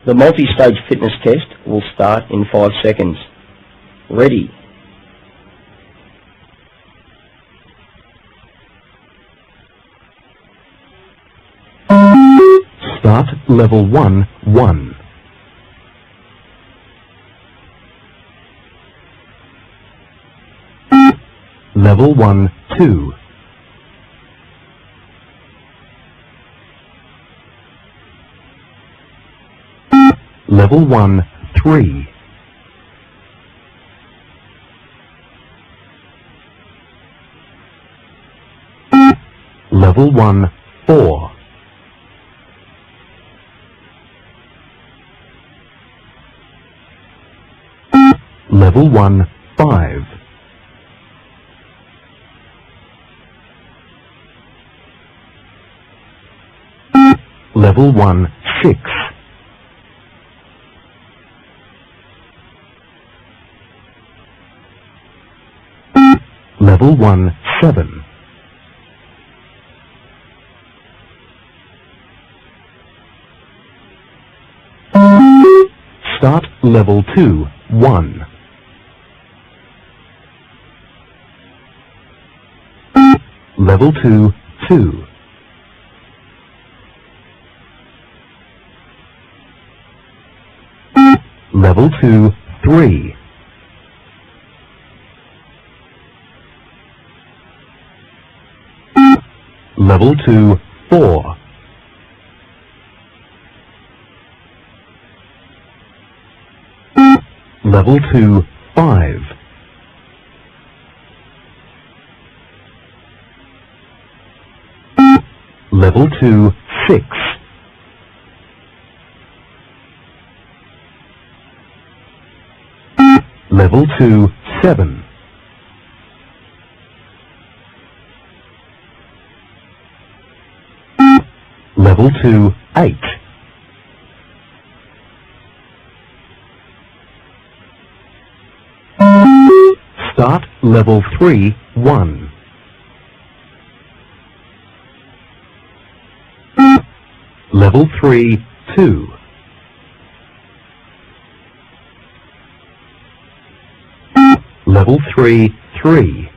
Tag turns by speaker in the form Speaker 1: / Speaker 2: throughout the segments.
Speaker 1: The multi-stage fitness test will start in 5 seconds. Ready.
Speaker 2: Start level 1, 1. Level 1, 2. Level 1, 3. Level 1, 4. Level 1, 5. Level 1, 6. Level 1, 7. Start level 2, 1. Level 2, 2. Level 2, 3. Level 2, 4. Level 2, 5. Level 2, 6. Level 2, 7. Level 2, 8. Start level 3, 1. Level 3, 2. Level 3, 3.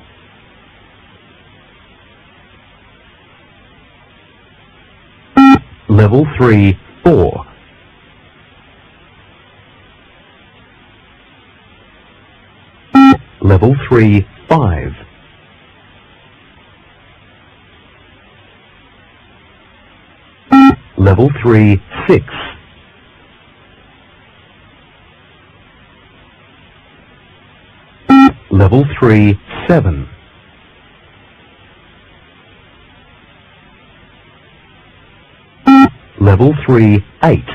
Speaker 2: Level 3, 4. Level 3, 5. Level 3, 6. Level 3, 7. Level 3, 8.